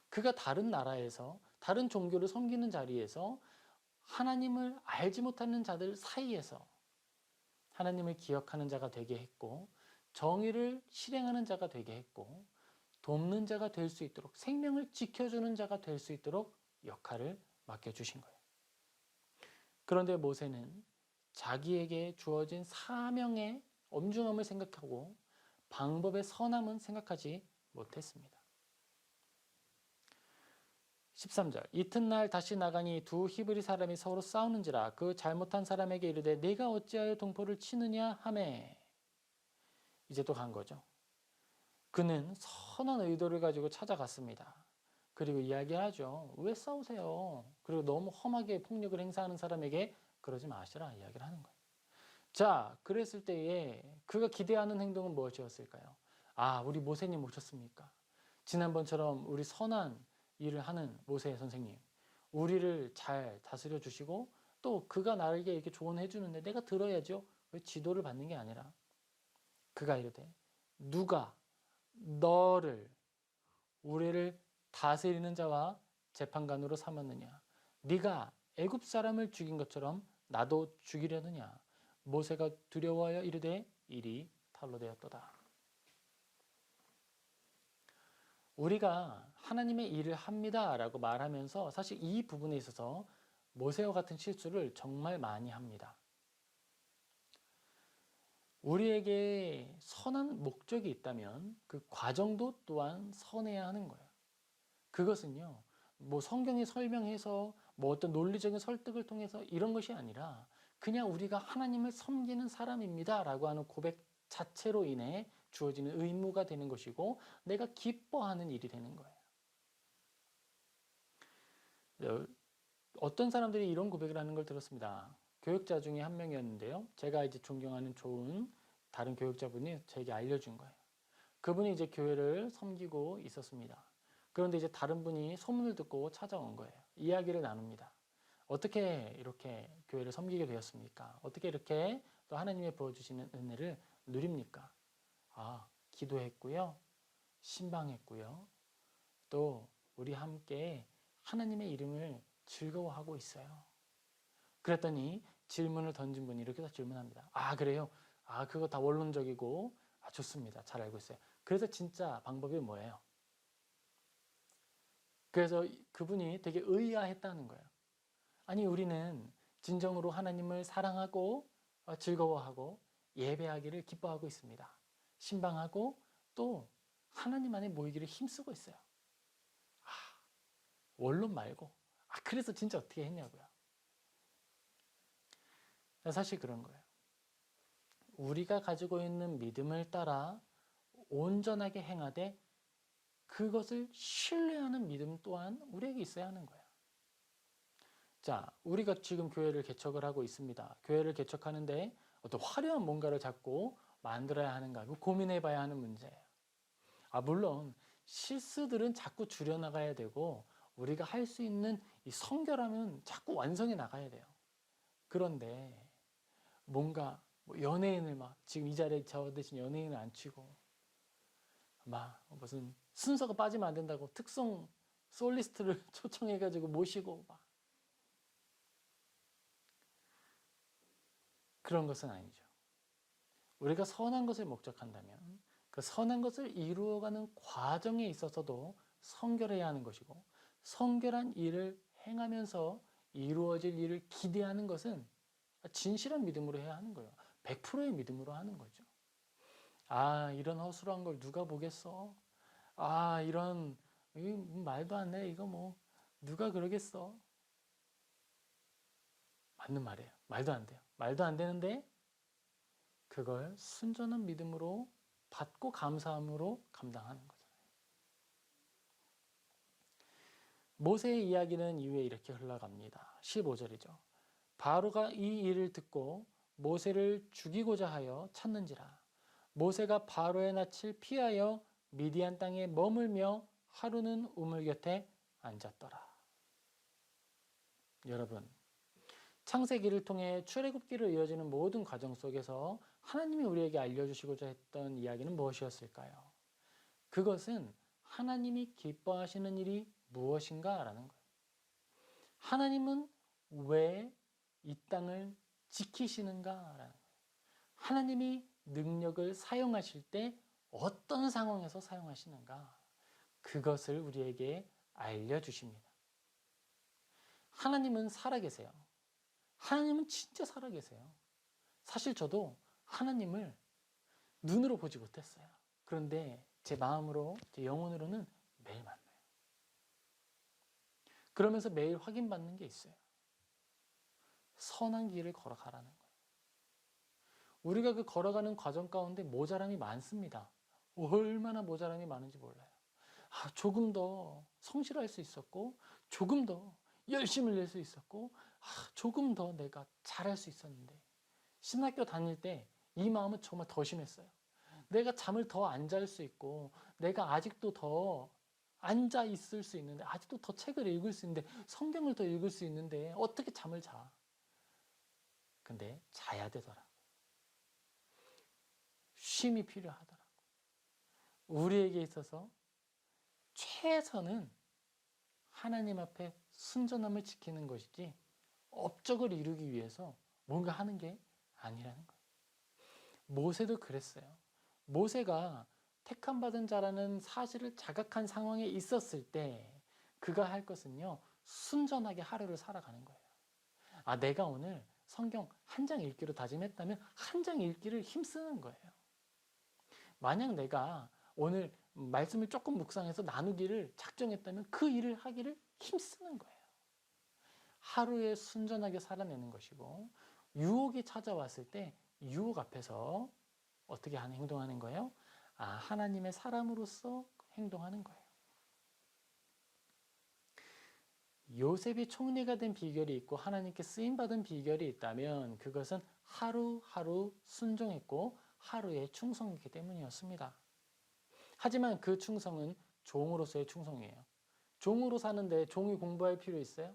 그가 다른 나라에서 다른 종교를 섬기는 자리에서 하나님을 알지 못하는 자들 사이에서 하나님을 기억하는 자가 되게 했고 정의를 실행하는 자가 되게 했고 돕는 자가 될 수 있도록 생명을 지켜주는 자가 될 수 있도록 역할을 맡겨주신 거예요. 그런데 모세는 자기에게 주어진 사명의 엄중함을 생각하고 방법의 선함은 생각하지 못했습니다. 13절 이튿날 다시 나가니 두 히브리 사람이 서로 싸우는지라 그 잘못한 사람에게 이르되 네가 어찌하여 동포를 치느냐 하매 이제 또 간 거죠. 그는 선한 의도를 가지고 찾아갔습니다. 그리고 이야기하죠. 왜 싸우세요? 그리고 너무 험하게 폭력을 행사하는 사람에게 그러지 마시라 이야기를 하는 거예요. 자, 그랬을 때에 그가 기대하는 행동은 무엇이었을까요? 아, 우리 모세님 오셨습니까? 지난번처럼 우리 선한 일을 하는 모세 선생님, 우리를 잘 다스려 주시고 또 그가 나에게 이렇게 조언해 주는데 내가 들어야죠. 왜 지도를 받는 게 아니라 그가 이르되 누가 너를 우리를 다스리는 자와 재판관으로 삼았느냐? 네가 애굽 사람을 죽인 것처럼 나도 죽이려느냐? 모세가 두려워하여 이르되 일이 탈로 되었도다. 우리가 하나님의 일을 합니다라고 말하면서 사실 이 부분에 있어서 모세와 같은 실수를 정말 많이 합니다. 우리에게 선한 목적이 있다면 그 과정도 또한 선해야 하는 거예요. 그것은요, 뭐 성경이 설명해서 뭐 어떤 논리적인 설득을 통해서 이런 것이 아니라 그냥 우리가 하나님을 섬기는 사람입니다 라고 하는 고백 자체로 인해 주어지는 의무가 되는 것이고 내가 기뻐하는 일이 되는 거예요. 어떤 사람들이 이런 고백을 하는 걸 들었습니다. 교육자 중에 한 명이었는데요. 제가 이제 존경하는 좋은 다른 교육자분이 저에게 알려준 거예요. 그분이 이제 교회를 섬기고 있었습니다. 그런데 이제 다른 분이 소문을 듣고 찾아온 거예요. 이야기를 나눕니다. 어떻게 이렇게 교회를 섬기게 되었습니까? 어떻게 이렇게 또 하나님의 부어주시는 은혜를 누립니까? 아, 기도했고요. 신방했고요. 또 우리 함께 하나님의 이름을 즐거워하고 있어요. 그랬더니 질문을 던진 분이 이렇게 질문합니다. 아, 그래요? 아, 그거 다 원론적이고 좋습니다. 잘 알고 있어요. 그래서 진짜 방법이 뭐예요? 그래서 그분이 되게 의아했다는 거예요. 아니, 우리는 진정으로 하나님을 사랑하고 즐거워하고 예배하기를 기뻐하고 있습니다. 신방하고 또 하나님 안에 모이기를 힘쓰고 있어요. 아, 원론 말고. 아, 그래서 진짜 어떻게 했냐고요. 사실 그런 거예요. 우리가 가지고 있는 믿음을 따라 온전하게 행하되 그것을 신뢰하는 믿음 또한 우리에게 있어야 하는 거예요. 자, 우리가 지금 교회를 개척을 하고 있습니다. 교회를 개척하는데 어떤 화려한 뭔가를 자꾸 만들어야 하는가 고민해 봐야 하는 문제예요. 아, 물론 실수들은 자꾸 줄여나가야 되고 우리가 할 수 있는 이 성결함은 자꾸 완성해 나가야 돼요. 그런데 뭔가 뭐 연예인을 막 지금 이 자리에 저 대신 연예인을 안 치고 막 무슨 순서가 빠지면 안 된다고 특송 솔리스트를 초청해가지고 모시고 막 그런 것은 아니죠. 우리가 선한 것을 목적한다면 그 선한 것을 이루어가는 과정에 있어서도 성결해야 하는 것이고, 성결한 일을 행하면서 이루어질 일을 기대하는 것은 진실한 믿음으로 해야 하는 거예요. 100%의 믿음으로 하는 거죠. 아, 이런 허술한 걸 누가 보겠어? 아, 이런 말도 안 돼. 이거 뭐 누가 그러겠어? 맞는 말이에요. 말도 안 돼요. 말도 안 되는데 그걸 순전한 믿음으로 받고 감사함으로 감당하는 거잖아요. 모세의 이야기는 이후에 이렇게 흘러갑니다. 15절이죠. 바로가 이 일을 듣고 모세를 죽이고자 하여 찾는지라. 모세가 바로의 낯을 피하여 미디안 땅에 머물며 하루는 우물 곁에 앉았더라. 여러분, 창세기를 통해 출애굽기로 이어지는 모든 과정 속에서 하나님이 우리에게 알려주시고자 했던 이야기는 무엇이었을까요? 그것은 하나님이 기뻐하시는 일이 무엇인가라는 거예요. 하나님은 왜 이 땅을 지키시는가라는 거예요. 하나님이 능력을 사용하실 때 어떤 상황에서 사용하시는가? 그것을 우리에게 알려주십니다. 하나님은 살아계세요. 하나님은 진짜 살아계세요. 사실 저도 하나님을 눈으로 보지 못했어요. 그런데 제 마음으로, 제 영혼으로는 매일 만나요. 그러면서 매일 확인받는 게 있어요. 선한 길을 걸어가라는 거예요. 우리가 그 걸어가는 과정 가운데 모자람이 많습니다. 얼마나 모자람이 많은지 몰라요. 아, 조금 더 성실할 수 있었고, 조금 더 열심을 낼 수 있었고, 아, 조금 더 내가 잘할 수 있었는데, 신학교 다닐 때 이 마음은 정말 더 심했어요. 내가 잠을 더 안 잘 수 있고, 내가 아직도 더 앉아 있을 수 있는데, 아직도 더 책을 읽을 수 있는데, 성경을 더 읽을 수 있는데 어떻게 잠을 자? 근데 자야 되더라. 쉼이 필요하더라. 우리에게 있어서 최선은 하나님 앞에 순전함을 지키는 것이지 업적을 이루기 위해서 뭔가 하는 게 아니라는 거예요. 모세도 그랬어요. 모세가 택함받은 자라는 사실을 자각한 상황에 있었을 때 그가 할 것은요, 순전하게 하루를 살아가는 거예요. 아, 내가 오늘 성경 한 장 읽기로 다짐했다면 한 장 읽기를 힘쓰는 거예요. 만약 내가 오늘 말씀을 조금 묵상해서 나누기를 작정했다면 그 일을 하기를 힘쓰는 거예요. 하루에 순전하게 살아내는 것이고, 유혹이 찾아왔을 때 유혹 앞에서 어떻게 행동하는 거예요? 아, 하나님의 사람으로서 행동하는 거예요. 요셉이 총리가 된 비결이 있고 하나님께 쓰임받은 비결이 있다면 그것은 하루하루 순종했고 하루에 충성했기 때문이었습니다. 하지만 그 충성은 종으로서의 충성이에요. 종으로 사는데 종이 공부할 필요 있어요?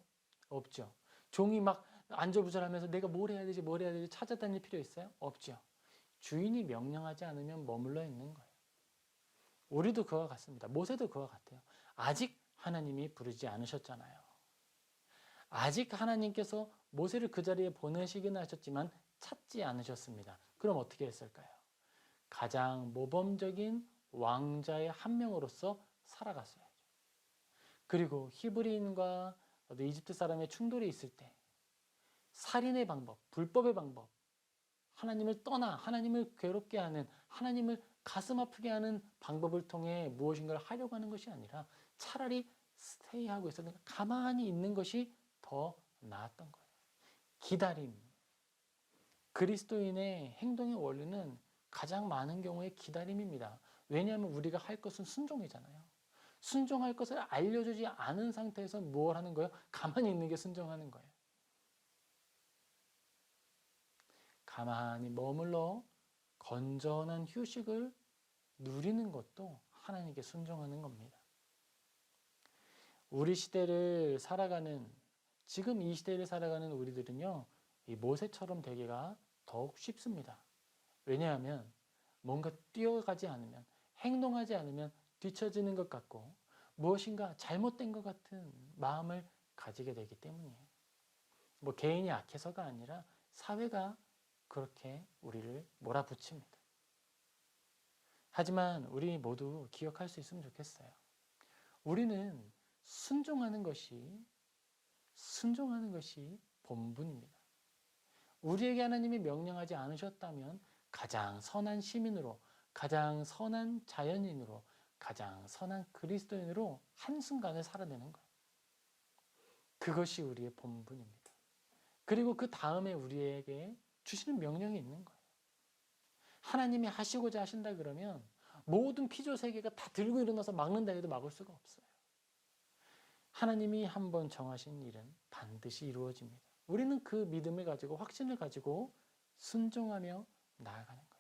없죠. 종이 막 안절부절하면서 내가 뭘 해야 되지 찾아다닐 필요 있어요? 없죠. 주인이 명령하지 않으면 머물러 있는 거예요. 우리도 그와 같습니다. 모세도 그와 같아요. 아직 하나님이 부르지 않으셨잖아요. 아직 하나님께서 모세를 그 자리에 보내시긴 하셨지만 찾지 않으셨습니다. 그럼 어떻게 했을까요? 가장 모범적인 왕자의 한 명으로서 살아갔어야죠. 그리고 히브리인과 이집트 사람의 충돌이 있을 때 살인의 방법, 불법의 방법, 하나님을 떠나 하나님을 괴롭게 하는, 하나님을 가슴 아프게 하는 방법을 통해 무엇인가를 하려고 하는 것이 아니라 차라리 스테이하고 있었는 가만히 있는 것이 더 나았던 거예요. 기다림. 그리스도인의 행동의 원리는 가장 많은 경우에 기다림입니다. 왜냐하면 우리가 할 것은 순종이잖아요. 순종할 것을 알려주지 않은 상태에서 뭘 하는 거예요? 가만히 있는 게 순종하는 거예요. 가만히 머물러 건전한 휴식을 누리는 것도 하나님께 순종하는 겁니다. 우리 시대를 살아가는, 지금 이 시대를 살아가는 우리들은요, 이 모세처럼 되기가 더욱 쉽습니다. 왜냐하면 뭔가 뛰어가지 않으면, 행동하지 않으면 뒤처지는 것 같고 무엇인가 잘못된 것 같은 마음을 가지게 되기 때문이에요. 뭐 개인이 악해서가 아니라 사회가 그렇게 우리를 몰아붙입니다. 하지만 우리 모두 기억할 수 있으면 좋겠어요. 우리는 순종하는 것이 본분입니다. 우리에게 하나님이 명령하지 않으셨다면 가장 선한 시민으로, 가장 선한 자연인으로, 가장 선한 그리스도인으로 한순간을 살아내는 거예요. 그것이 우리의 본분입니다. 그리고 그 다음에 우리에게 주시는 명령이 있는 거예요. 하나님이 하시고자 하신다 그러면 모든 피조 세계가 다 들고 일어나서 막는다 해도 막을 수가 없어요. 하나님이 한번 정하신 일은 반드시 이루어집니다. 우리는 그 믿음을 가지고, 확신을 가지고 순종하며 나아가는 거예요.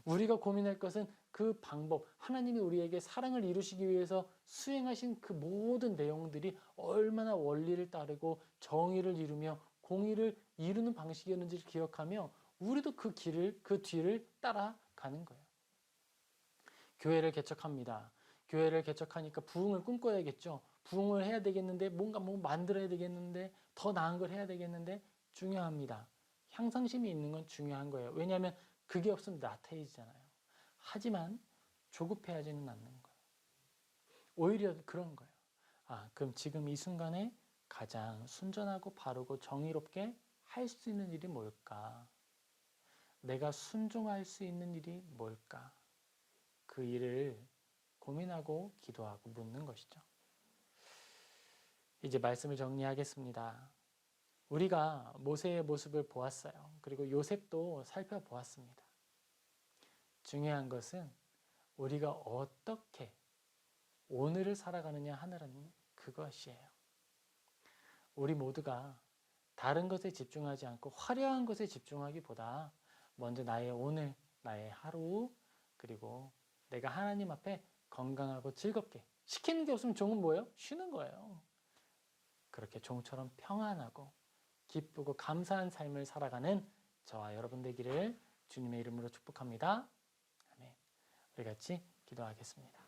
우리가 고민할 것은 그 방법, 하나님이 우리에게 사랑을 이루시기 위해서 수행하신 그 모든 내용들이 얼마나 원리를 따르고 정의를 이루며 공의를 이루는 방식이었는지를 기억하며 우리도 그 뒤를 따라가는 거예요. 교회를 개척합니다. 교회를 개척하니까 부흥을 꿈꿔야겠죠. 부흥을 해야 되겠는데, 뭔가 만들어야 되겠는데, 더 나은 걸 해야 되겠는데, 중요합니다. 향상심이 있는 건 중요한 거예요. 왜냐하면 그게 없으면 나태해지잖아요. 하지만 조급해하지는 않는 거예요. 오히려 그런 거예요. 그럼 지금 이 순간에 가장 순전하고 바르고 정의롭게 할 수 있는 일이 뭘까? 내가 순종할 수 있는 일이 뭘까? 그 일을 고민하고 기도하고 묻는 것이죠. 이제 말씀을 정리하겠습니다. 우리가 모세의 모습을 보았어요. 그리고 요셉도 살펴보았습니다. 중요한 것은 우리가 어떻게 오늘을 살아가느냐 하느라는 그것이에요. 우리 모두가 다른 것에 집중하지 않고 화려한 것에 집중하기보다 먼저 나의 오늘, 나의 하루, 그리고 내가 하나님 앞에 건강하고 즐겁게, 시키는 게 없으면 종은 뭐예요? 쉬는 거예요. 그렇게 종처럼 평안하고 기쁘고 감사한 삶을 살아가는 저와 여러분 되기를 주님의 이름으로 축복합니다. 아멘. 우리 같이 기도하겠습니다.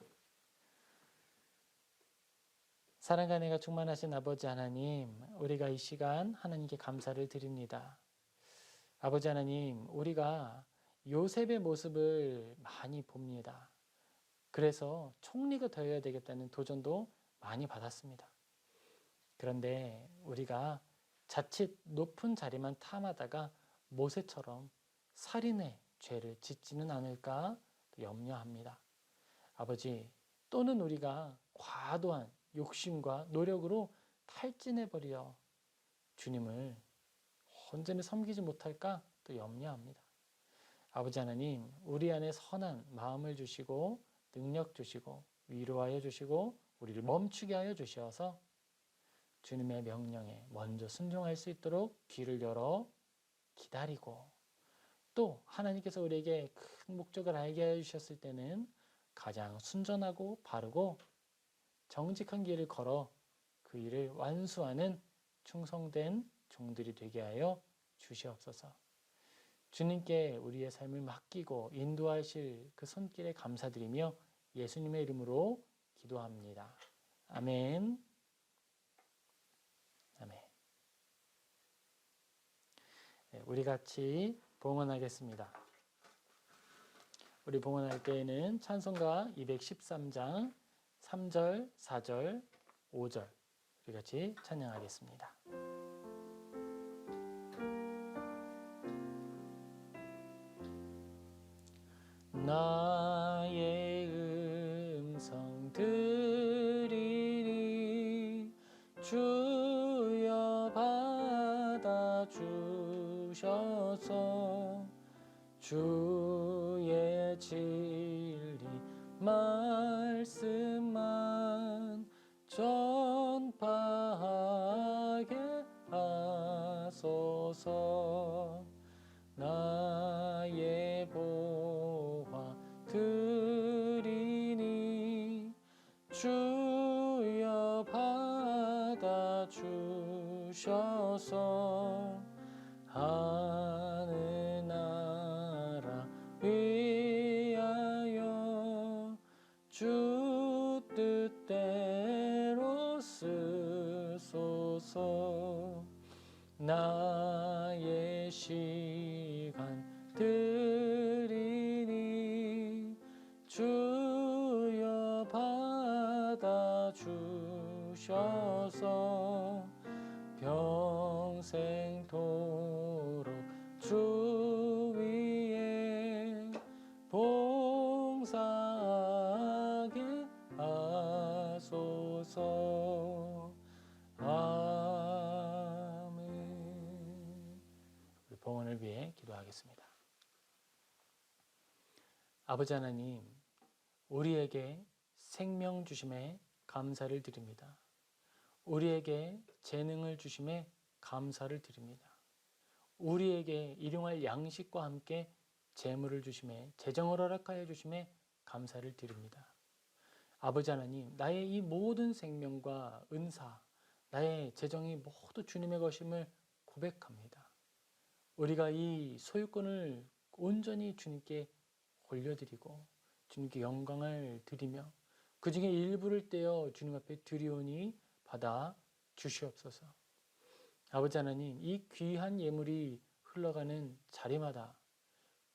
사랑과 은혜가 충만하신 아버지 하나님, 우리가 이 시간 하나님께 감사를 드립니다. 아버지 하나님, 우리가 요셉의 모습을 많이 봅니다. 그래서 총리가 되어야 되겠다는 도전도 많이 받았습니다. 그런데 우리가 자칫 높은 자리만 탐하다가 모세처럼 살인의 죄를 짓지는 않을까 염려합니다. 아버지, 또는 우리가 과도한 욕심과 노력으로 탈진해버려 주님을 온전히 섬기지 못할까 또 염려합니다. 아버지 하나님, 우리 안에 선한 마음을 주시고 능력 주시고 위로하여 주시고 우리를 멈추게 하여 주셔서 주님의 명령에 먼저 순종할 수 있도록 귀를 열어 기다리고, 또 하나님께서 우리에게 큰 목적을 알게 하여 주셨을 때는 가장 순전하고 바르고 정직한 길을 걸어 그 일을 완수하는 충성된 종들이 되게 하여 주시옵소서. 주님께 우리의 삶을 맡기고 인도하실 그 손길에 감사드리며 예수님의 이름으로 기도합니다. 아멘. 아멘. 네, 우리 같이 봉헌하겠습니다. 우리 봉헌할 때에는 찬송가 213장 3절, 4절, 5절 우리 같이 찬양하겠습니다. 나의 음성 들으리 주여 받아주셔서 주의 진리 말씀만 전파하게 하소서. 나의 보화 드리니 주여 받아주셔서 하늘 나라 위하여 주 뜻대로 쓰소서. 나의 시간 주셔서 평생토록 주 위에 봉사하게 하소서. 아멘. 우리 봉헌을 위해 기도하겠습니다. 아버지 하나님, 우리에게 생명 주심에 감사를 드립니다. 우리에게 재능을 주심에 감사를 드립니다. 우리에게 일용할 양식과 함께 재물을 주심에, 재정을 허락하여 주심에 감사를 드립니다. 아버지 하나님, 나의 이 모든 생명과 은사, 나의 재정이 모두 주님의 것임을 고백합니다. 우리가 이 소유권을 온전히 주님께 올려드리고 주님께 영광을 드리며 그 중에 일부를 떼어 주님 앞에 드리오니 받아 주시옵소서. 아버지 하나님, 이 귀한 예물이 흘러가는 자리마다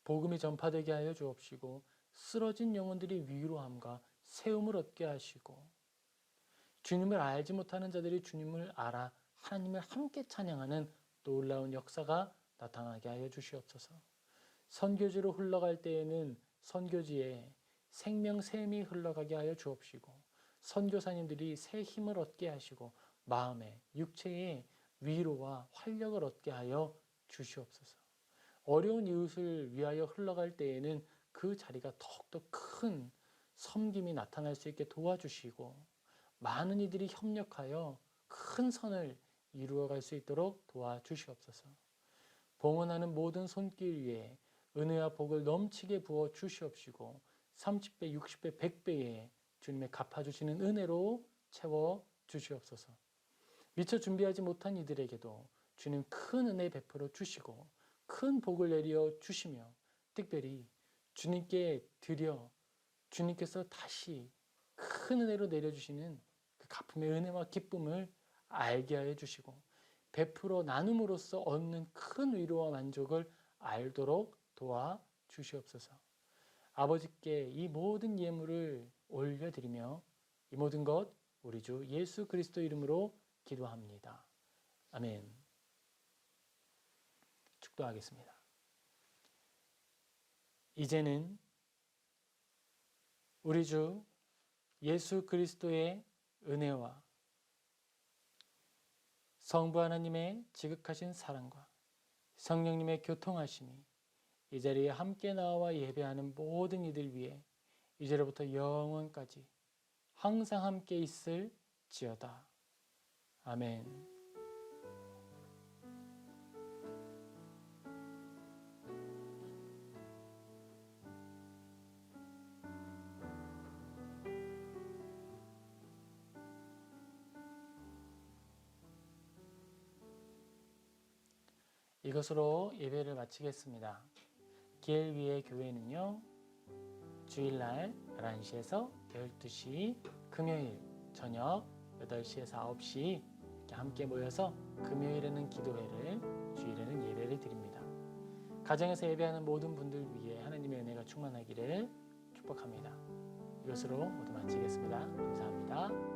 복음이 전파되게 하여 주옵시고 쓰러진 영혼들이 위로함과 세움을 얻게 하시고 주님을 알지 못하는 자들이 주님을 알아 하나님을 함께 찬양하는 놀라운 역사가 나타나게 하여 주시옵소서. 선교지로 흘러갈 때에는 선교지에 생명 샘이 흘러가게 하여 주옵시고 선교사님들이 새 힘을 얻게 하시고 마음에 육체에 위로와 활력을 얻게 하여 주시옵소서. 어려운 이웃을 위하여 흘러갈 때에는 그 자리가 더욱더 큰 섬김이 나타날 수 있게 도와주시고 많은 이들이 협력하여 큰 선을 이루어갈 수 있도록 도와주시옵소서. 봉헌하는 모든 손길 위에 은혜와 복을 넘치게 부어 주시옵시고 30배, 60배, 100배에 주님의 갚아주시는 은혜로 채워 주시옵소서. 미처 준비하지 못한 이들에게도 주님 큰 은혜 베풀어 주시고 큰 복을 내려 주시며 특별히 주님께 드려 주님께서 다시 큰 은혜로 내려주시는 그 갚음의 은혜와 기쁨을 알게 하여 주시고 베풀어 나눔으로써 얻는 큰 위로와 만족을 알도록 도와 주시옵소서. 아버지께 이 모든 예물을 올려드리며 이 모든 것 우리 주 예수 그리스도 이름으로 기도합니다. 아멘. 축도하겠습니다. 이제는 우리 주 예수 그리스도의 은혜와 성부 하나님의 지극하신 사랑과 성령님의 교통하심이 이 자리에 함께 나와 예배하는 모든 이들 위해 이제로부터 영원까지 항상 함께 있을지어다. 아멘. 이것으로 예배를 마치겠습니다. 길 위의 교회는요, 주일날 11시에서 12시, 금요일 저녁 8시에서 9시 이렇게 함께 모여서 금요일에는 기도회를, 주일에는 예배를 드립니다. 가정에서 예배하는 모든 분들 위해 하나님의 은혜가 충만하기를 축복합니다. 이것으로 모두 마치겠습니다. 감사합니다.